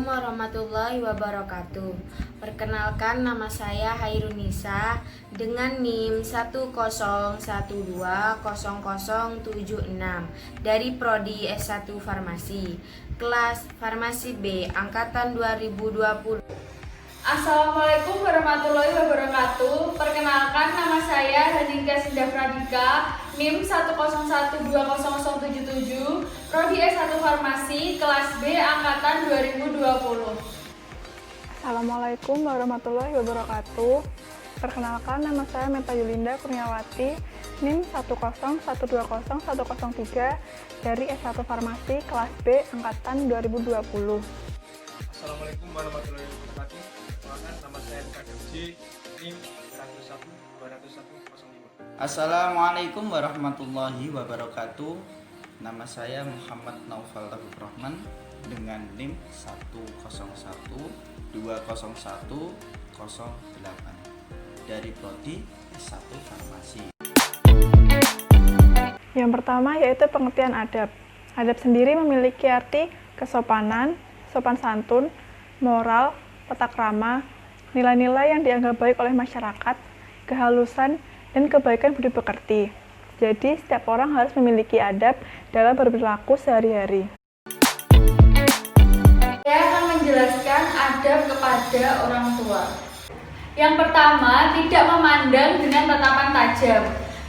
Assalamualaikum warahmatullahi wabarakatuh. Perkenalkan, nama saya Hairunisa dengan NIM 101200076 dari Prodi S1 Farmasi, kelas Farmasi B, angkatan 2020. Assalamualaikum warahmatullahi wabarakatuh. Perkenalkan, nama saya Haningga Sindah Pradika, NIM 101200077, Prodi S1 Farmasi, kelas B, angkatan 2020. Assalamualaikum warahmatullahi wabarakatuh. Perkenalkan, nama saya Meta Yulinda Kurniawati, NIM 101201003 dari S1 Farmasi, kelas B, angkatan 2020. Assalamualaikum warahmatullahi wabarakatuh. Perkenalkan, nama saya KDJ, NIM 1012005. Assalamualaikum warahmatullahi wabarakatuh. Nama saya Muhammad Naufal Taufiq Rahman dengan NIM 101201008 dari Prodi S1 Farmasi. Yang pertama yaitu pengertian adab. Adab sendiri memiliki arti kesopanan, sopan santun, moral, tata krama, nilai-nilai yang dianggap baik oleh masyarakat, kehalusan, dan kebaikan budi pekerti. Jadi, setiap orang harus memiliki adab dalam berperilaku sehari-hari. Saya akan menjelaskan adab kepada orang tua. Yang pertama, tidak memandang dengan tatapan tajam.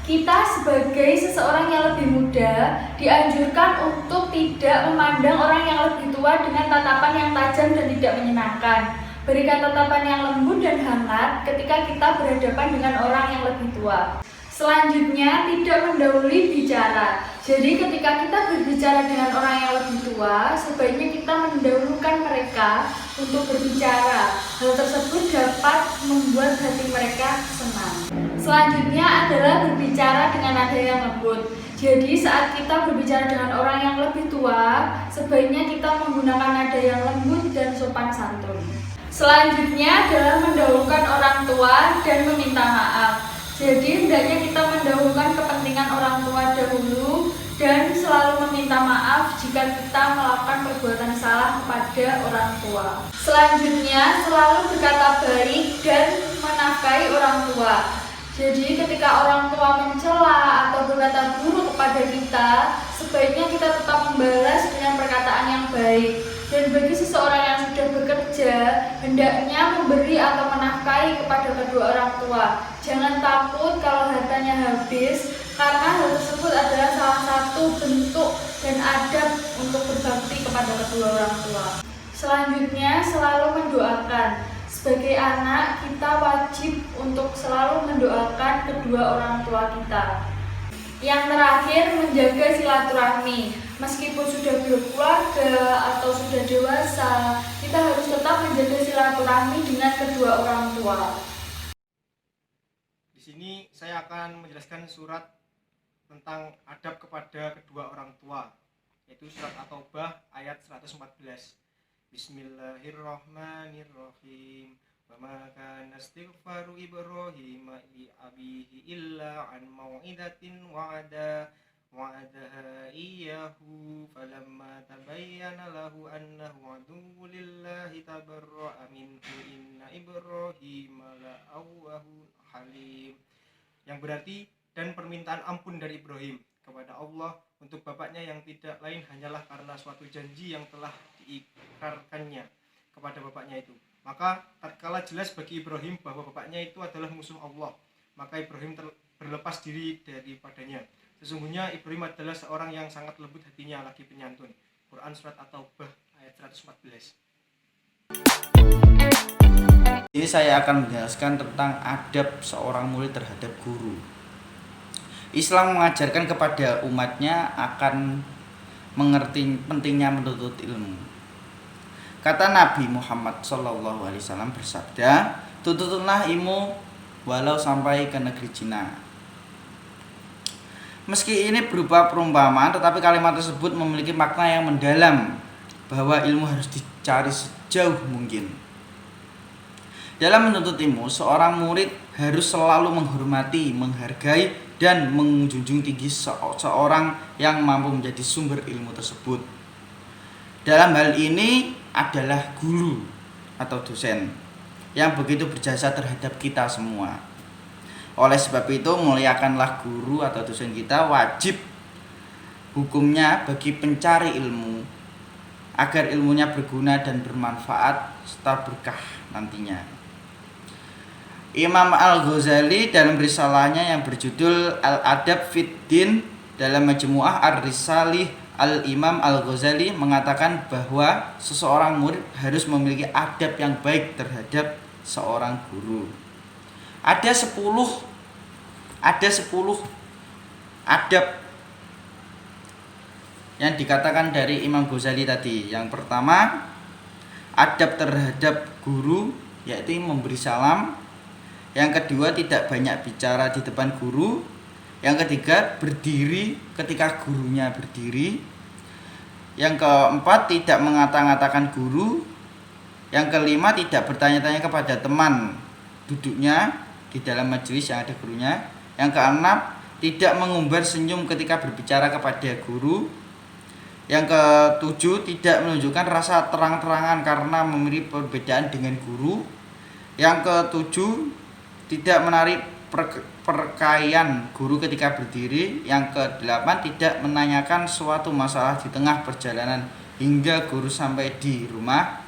Kita sebagai seseorang yang lebih muda dianjurkan untuk tidak memandang orang yang lebih tua dengan tatapan yang tajam dan tidak menyenangkan. Berikan tatapan yang lembut dan hangat ketika kita berhadapan dengan orang yang lebih tua. Selanjutnya, tidak mendahului bicara. Jadi ketika kita berbicara dengan orang yang lebih tua, sebaiknya kita mendahulukan mereka untuk berbicara. Hal tersebut dapat membuat hati mereka senang. Selanjutnya adalah berbicara dengan nada yang lembut. Jadi saat kita berbicara dengan orang yang lebih tua, sebaiknya kita menggunakan nada yang lembut dan sopan santun. Selanjutnya adalah mendahulukan orang tua dan meminta maaf. Jadi hendaknya kita mendahulukan kepentingan orang tua dahulu dan selalu meminta maaf jika kita melakukan perbuatan salah kepada orang tua. Selanjutnya, selalu berkata baik dan menafkahi orang tua. Jadi ketika orang tua mencela atau berkata buruk kepada kita, sebaiknya kita tetap membalas dengan perkataan yang baik. Dan bagi seseorang yang sudah bekerja, hendaknya memberi atau menafkahi kepada kedua orang tua. Jangan takut kalau hartanya habis, karena hal tersebut adalah salah satu bentuk dan adab untuk berbakti kepada kedua orang tua. Selanjutnya, selalu mendoakan. Sebagai anak, kita wajib untuk selalu mendoakan kedua orang tua kita. Yang terakhir, menjaga silaturahmi. Meskipun sudah berkeluarga atau sudah dewasa, kita harus tetap menjaga silaturahmi dengan kedua orang tua. Di sini saya akan menjelaskan surat tentang adab kepada kedua orang tua, yaitu surat At-Taubah ayat 114. Bismillahirrahmanirrahim. Wa ma kana istighfaru Ibrahim li abihi illa an mau'idatin wa'adaha iyyahu falamma tabayyana lahu annahu aduwwun lillahi tabarra'a minhu inna Ibrahima la'awwahun halim. Yang berarti dan permintaan ampun dari Ibrahim kepada Allah untuk bapaknya yang tidak lain hanyalah karena suatu janji yang telah diikrarkannya kepada bapaknya itu. Maka tatkala jelas bagi Ibrahim bahwa bapaknya itu adalah musuh Allah, maka Ibrahim berlepas diri daripadanya. Sesungguhnya Ibrahim adalah seorang yang sangat lembut hatinya lagi penyantun. Quran surat At-Taubah ayat 114. Jadi saya akan menjelaskan tentang adab seorang murid terhadap guru. Islam mengajarkan kepada umatnya akan mengerti pentingnya menuntut ilmu. Kata Nabi Muhammad SAW bersabda, tuntutlah ilmu walau sampai ke negeri Cina. Meski ini berupa perumpamaan, tetapi kalimat tersebut memiliki makna yang mendalam bahwa ilmu harus dicari sejauh mungkin. Dalam menuntut ilmu, seorang murid harus selalu menghormati, menghargai, dan menjunjung tinggi seorang yang mampu menjadi sumber ilmu tersebut. Dalam hal ini, adalah guru atau dosen yang begitu berjasa terhadap kita semua. Oleh sebab itu, muliakanlah guru atau dosen kita, wajib hukumnya bagi pencari ilmu agar ilmunya berguna dan bermanfaat serta berkah nantinya. Imam Al-Ghazali dalam risalahnya yang berjudul Al-Adab fid Din dalam Majmu'ah Ar-Risalih Al-Imam Al-Ghazali mengatakan bahwa seseorang murid harus memiliki adab yang baik terhadap seorang guru. Ada 10 adab yang dikatakan dari Imam Ghazali tadi. Yang pertama, adab terhadap guru yaitu memberi salam. Yang kedua, tidak banyak bicara di depan guru. Yang ketiga, berdiri ketika gurunya berdiri. Yang keempat, tidak mengata-ngatakan guru. Yang kelima, tidak bertanya-tanya kepada teman duduknya di dalam majelis yang ada gurunya. Yang keenam, tidak mengumbar senyum ketika berbicara kepada guru. Yang ketujuh, tidak menunjukkan rasa terang-terangan karena memiliki perbedaan dengan guru. Yang ketujuh, tidak menarik perkayaan guru ketika berdiri. Yang kedelapan, tidak menanyakan suatu masalah di tengah perjalanan hingga guru sampai di rumah.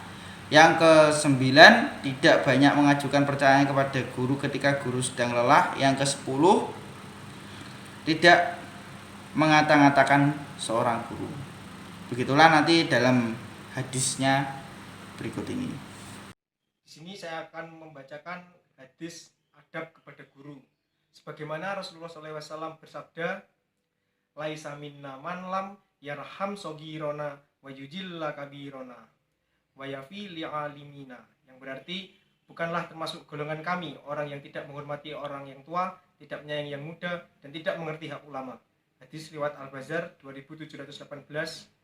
Yang kesembilan, tidak banyak mengajukan pertanyaan kepada guru ketika guru sedang lelah. Yang kesepuluh, tidak mengata-ngatakan seorang guru. Begitulah nanti dalam hadisnya berikut ini. Di sini saya akan membacakan hadis adab kepada guru. Sebagaimana Rasulullah SAW bersabda, laisa minna man lam yarham sogirona wa yujilla kabirona wa yafi li'alimina. Yang berarti, bukanlah termasuk golongan kami orang yang tidak menghormati orang yang tua, tidak menyayangi yang muda, dan tidak mengerti hak ulama. Hadis riwayat Al-Bazzar 2718.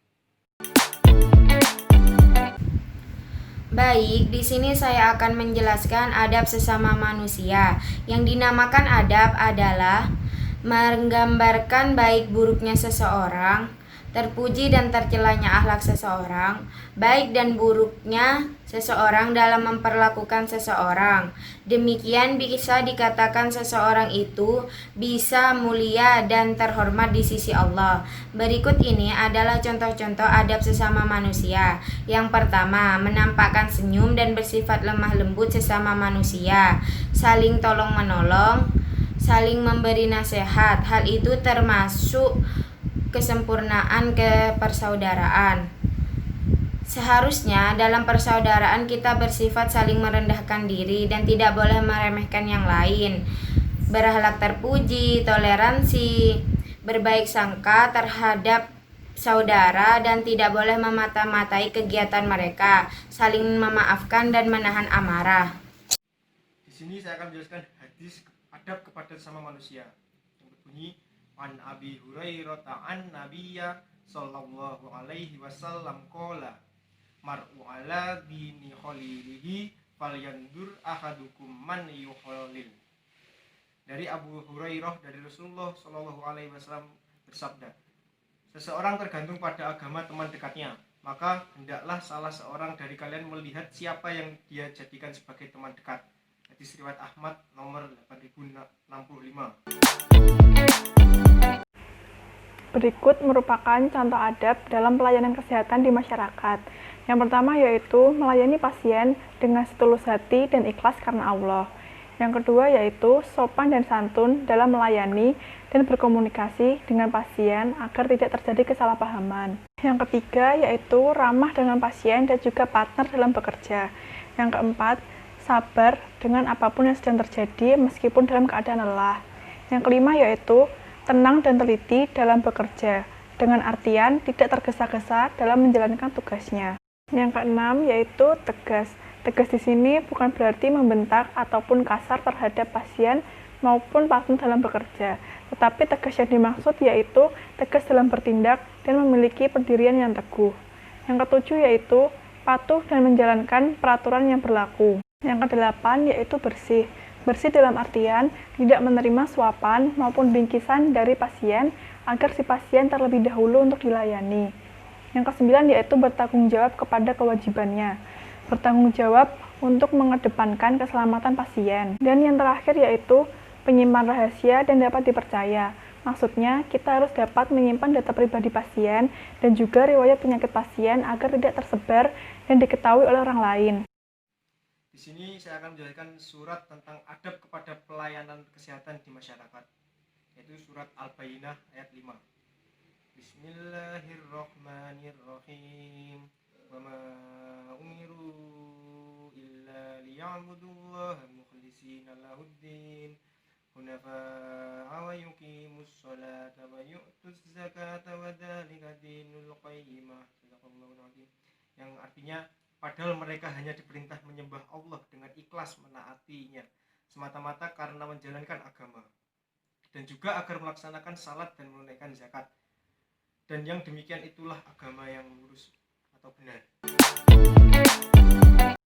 Baik, di sini saya akan menjelaskan adab sesama manusia. Yang dinamakan adab adalah menggambarkan baik buruknya seseorang, terpuji dan tercelanya akhlak seseorang, baik dan buruknya seseorang dalam memperlakukan seseorang. Demikian bisa dikatakan seseorang itu bisa mulia dan terhormat di sisi Allah. Berikut ini adalah contoh-contoh adab sesama manusia. Yang pertama, menampakkan senyum dan bersifat lemah lembut sesama manusia, saling tolong-menolong, saling memberi nasihat. Hal itu termasuk kesempurnaan kepersaudaraan. Seharusnya dalam persaudaraan kita bersifat saling merendahkan diri dan tidak boleh meremehkan yang lain. Berakhlak terpuji, toleransi, berbaik sangka terhadap saudara dan tidak boleh memata-matai kegiatan mereka, saling memaafkan dan menahan amarah. Di sini saya akan menjelaskan hadis adab kepada sesama manusia yang berbunyi, an Abi Hurairah an Nabiyya sallallahu alaihi wasallam qala mar'u ala dini khalilihi falyandur ahadukum man yukhalil. Dari Abu Hurairah dari Rasulullah sallallahu alaihi wasallam bersabda, seseorang tergantung pada agama teman dekatnya, maka hendaklah salah seorang dari kalian melihat siapa yang dia jadikan sebagai teman dekat. Hadis riwayat Ahmad nomor 8065. Berikut merupakan contoh adab dalam pelayanan kesehatan di masyarakat. Yang pertama yaitu melayani pasien dengan setulus hati dan ikhlas karena Allah. Yang kedua yaitu sopan dan santun dalam melayani dan berkomunikasi dengan pasien agar tidak terjadi kesalahpahaman. Yang ketiga yaitu ramah dengan pasien dan juga partner dalam bekerja. Yang keempat, sabar dengan apapun yang sedang terjadi meskipun dalam keadaan lelah. Yang kelima yaitu tenang dan teliti dalam bekerja, dengan artian tidak tergesa-gesa dalam menjalankan tugasnya. Yang keenam yaitu tegas. Tegas di sini bukan berarti membentak ataupun kasar terhadap pasien maupun partner dalam bekerja, tetapi tegas yang dimaksud yaitu tegas dalam bertindak dan memiliki pendirian yang teguh. Yang ketujuh yaitu patuh dan menjalankan peraturan yang berlaku. Yang kedelapan yaitu bersih. Bersih dalam artian tidak menerima suapan maupun bingkisan dari pasien agar si pasien terlebih dahulu untuk dilayani. Yang kesembilan yaitu bertanggung jawab kepada kewajibannya. Bertanggung jawab untuk mengedepankan keselamatan pasien. Dan yang terakhir yaitu penyimpan rahasia dan dapat dipercaya. Maksudnya, kita harus dapat menyimpan data pribadi pasien dan juga riwayat penyakit pasien agar tidak tersebar dan diketahui oleh orang lain. Di sini saya akan menjelaskan surat tentang adab kepada pelayanan kesehatan di masyarakat, yaitu surat Al-Bayyinah ayat 5. Bismillahirrahmanirrahim. Wa ma umiru illa liya'budullaha mukhlishina lahuddin hunafa'a wa yuqimus sholata wa yu'tuz zakata wa dzalika dinul qayyimah. Sadaqallahul azim. Yang artinya padahal mereka hanya diperintah menyembah Allah dengan ikhlas menaatinya semata-mata karena menjalankan agama, dan juga agar melaksanakan salat dan menunaikan zakat. Dan yang demikian itulah agama yang lurus atau benar.